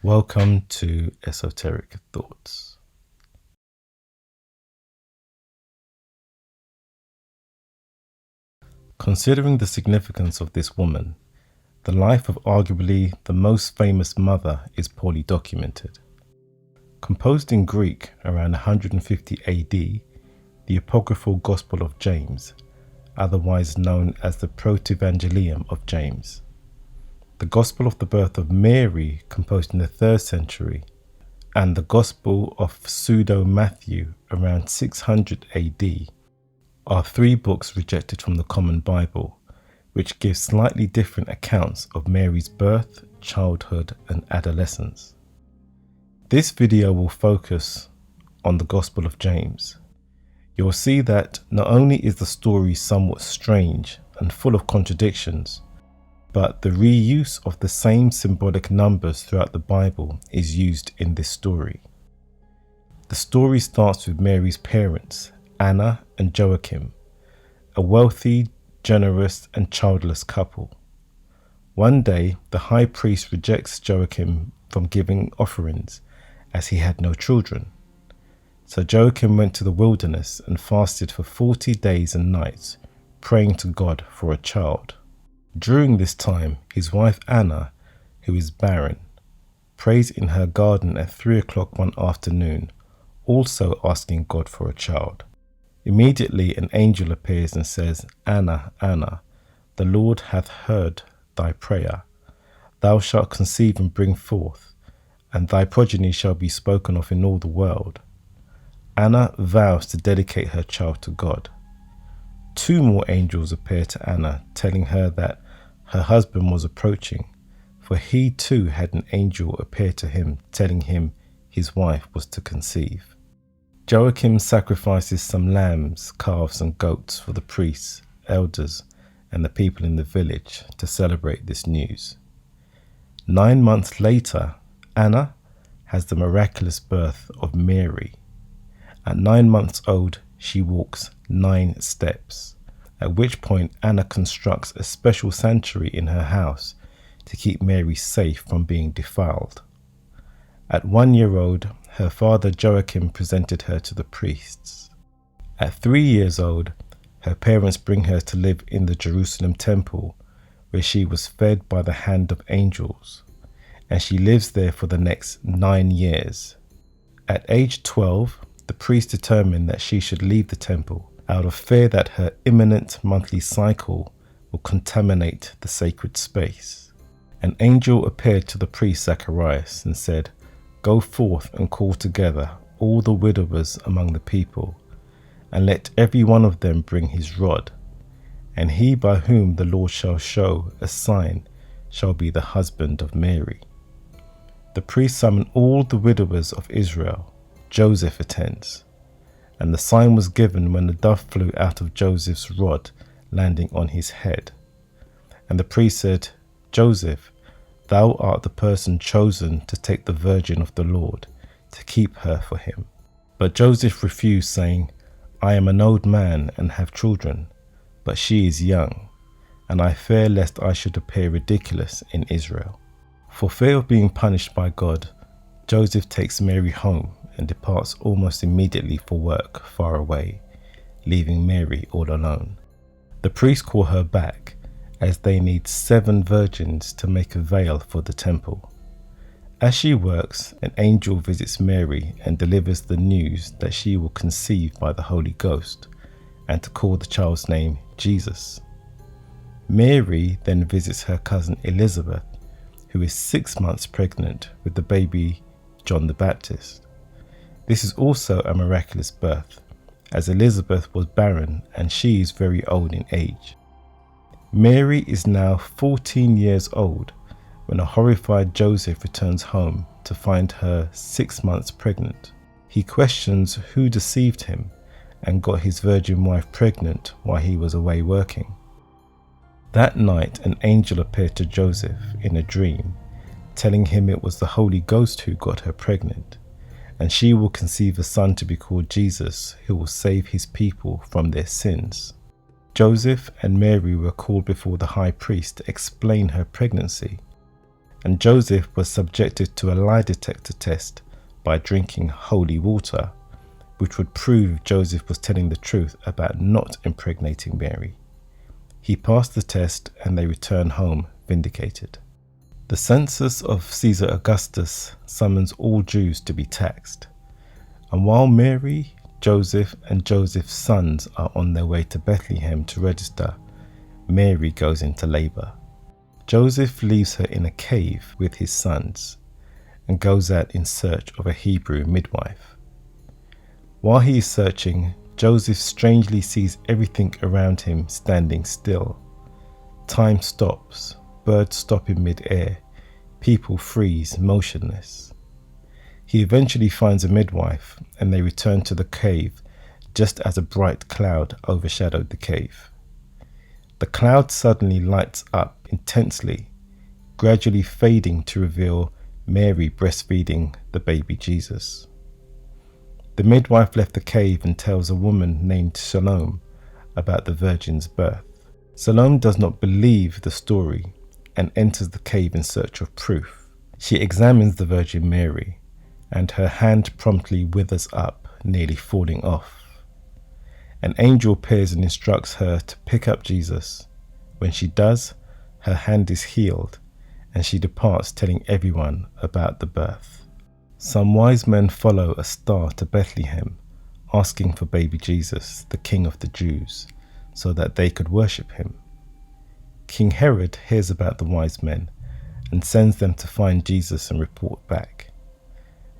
Welcome to Esoteric Thoughts. Considering the significance of this woman, the life of arguably the most famous mother is poorly documented. Composed in Greek around 150 AD, the Apocryphal Gospel of James, otherwise known as the Protevangelium of James. The Gospel of the birth of Mary, composed in the 3rd century, and the Gospel of Pseudo-Matthew around 600 AD, are 3 books rejected from the Common Bible, which give slightly different accounts of Mary's birth, childhood, and adolescence. This video will focus on the Gospel of James. You'll see that not only is the story somewhat strange and full of contradictions, but the reuse of the same symbolic numbers throughout the Bible is used in this story. The story starts with Mary's parents, Anna and Joachim, a wealthy, generous, and childless couple. One day, the high priest rejects Joachim from giving offerings, as he had no children. So Joachim went to the wilderness and fasted for 40 days and nights, praying to God for a child. During this time, his wife Anna, who is barren, prays in her garden at 3 o'clock one afternoon, also asking God for a child. Immediately an angel appears and says, "Anna, Anna, the Lord hath heard thy prayer. Thou shalt conceive and bring forth, and thy progeny shall be spoken of in all the world." Anna vows to dedicate her child to God. 2 more angels appear to Anna, telling her that her husband was approaching, for he too had an angel appear to him, telling him his wife was to conceive. Joachim sacrifices some lambs, calves and goats for the priests, elders, and the people in the village to celebrate this news. 9 months later, Anna has the miraculous birth of Mary. At 9 months old, she walks 9 steps, at which point Anna constructs a special sanctuary in her house to keep Mary safe from being defiled. At 1 year old, her father Joachim presented her to the priests. At 3 years old, her parents bring her to live in the Jerusalem temple, where she was fed by the hand of angels, and she lives there for the next 9 years. At age 12, the priest determined that she should leave the temple out of fear that her imminent monthly cycle will contaminate the sacred space. An angel appeared to the priest Zacharias and said, "Go forth and call together all the widowers among the people, and let every one of them bring his rod, and he by whom the Lord shall show a sign shall be the husband of Mary." The priest summoned all the widowers of Israel. Joseph attends, and the sign was given when the dove flew out of Joseph's rod, landing on his head. And the priest said, "Joseph, thou art the person chosen to take the virgin of the Lord, to keep her for him." But Joseph refused, saying, "I am an old man and have children, but she is young, and I fear lest I should appear ridiculous in Israel." For fear of being punished by God, Joseph takes Mary home and departs almost immediately for work far away, leaving Mary all alone. The priests call her back, as they need 7 virgins to make a veil for the temple. As she works, an angel visits Mary and delivers the news that she will conceive by the Holy Ghost, and to call the child's name Jesus. Mary then visits her cousin Elizabeth, who is 6 months pregnant with the baby John the Baptist. This is also a miraculous birth, as Elizabeth was barren and she is very old in age. Mary is now 14 years old when a horrified Joseph returns home to find her 6 months pregnant. He questions who deceived him and got his virgin wife pregnant while he was away working. That night an angel appeared to Joseph in a dream, telling him it was the Holy Ghost who got her pregnant, and she will conceive a son to be called Jesus, who will save his people from their sins. Joseph and Mary were called before the high priest to explain her pregnancy, and Joseph was subjected to a lie detector test by drinking holy water, which would prove Joseph was telling the truth about not impregnating Mary. He passed the test and they returned home vindicated. The census of Caesar Augustus summons all Jews to be taxed, and while Mary, Joseph and Joseph's sons are on their way to Bethlehem to register, Mary goes into labor. Joseph leaves her in a cave with his sons and goes out in search of a Hebrew midwife. While he is searching, Joseph strangely sees everything around him standing still. Time stops, birds stop in mid-air, people freeze motionless. He eventually finds a midwife and they return to the cave just as a bright cloud overshadowed the cave. The cloud suddenly lights up intensely, gradually fading to reveal Mary breastfeeding the baby Jesus. The midwife left the cave and tells a woman named Salome about the virgin's birth. Salome does not believe the story and enters the cave in search of proof. She examines the Virgin Mary, and her hand promptly withers up, nearly falling off. An angel appears and instructs her to pick up Jesus. When she does, her hand is healed, and she departs telling everyone about the birth. Some wise men follow a star to Bethlehem, asking for baby Jesus, the King of the Jews, so that they could worship him. King Herod hears about the wise men and sends them to find Jesus and report back.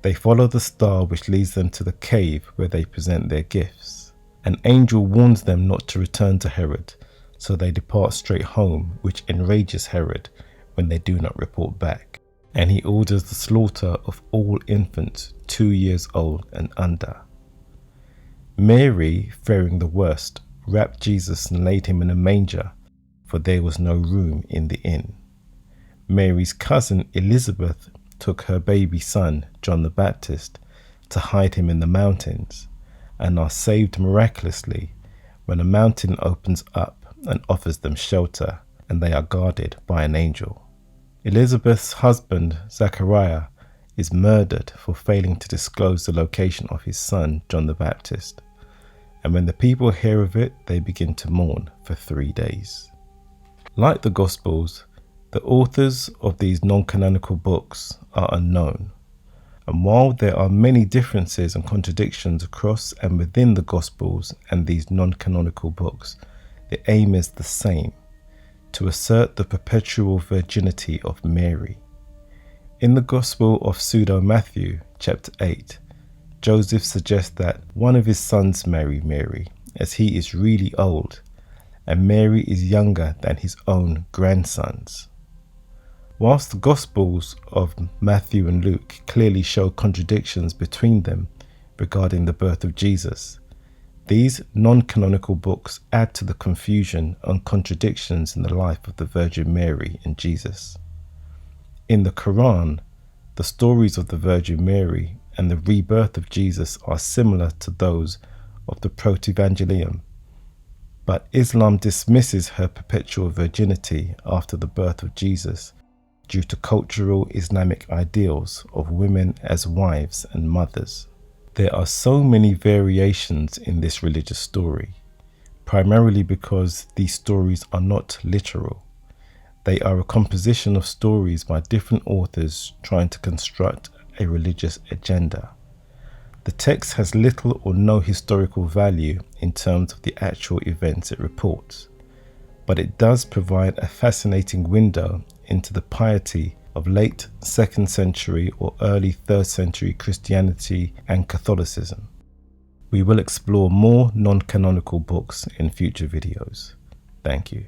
They follow the star, which leads them to the cave where they present their gifts. An angel warns them not to return to Herod, so they depart straight home, which enrages Herod when they do not report back, and he orders the slaughter of all infants 2 years old and under. Mary, fearing the worst, wrapped Jesus and laid him in a manger, for there was no room in the inn. Mary's cousin Elizabeth took her baby son, John the Baptist, to hide him in the mountains, and are saved miraculously when a mountain opens up and offers them shelter, and they are guarded by an angel. Elizabeth's husband, Zachariah, is murdered for failing to disclose the location of his son, John the Baptist, and when the people hear of it, they begin to mourn for 3 days. Like the Gospels, the authors of these non-canonical books are unknown, and while there are many differences and contradictions across and within the Gospels and these non-canonical books, the aim is the same: to assert the perpetual virginity of Mary. In the Gospel of Pseudo-Matthew, chapter 8, Joseph suggests that one of his sons marry Mary, as he is really old, and Mary is younger than his own grandsons. Whilst the Gospels of Matthew and Luke clearly show contradictions between them regarding the birth of Jesus, these non-canonical books add to the confusion and contradictions in the life of the Virgin Mary and Jesus. In the Quran, the stories of the Virgin Mary and the rebirth of Jesus are similar to those of the Protevangelion, but Islam dismisses her perpetual virginity after the birth of Jesus due to cultural Islamic ideals of women as wives and mothers. There are so many variations in this religious story, primarily because these stories are not literal. They are a composition of stories by different authors trying to construct a religious agenda. The text has little or no historical value in terms of the actual events it reports, but it does provide a fascinating window into the piety of late 2nd century or early 3rd century Christianity and Catholicism. We will explore more non-canonical books in future videos. Thank you.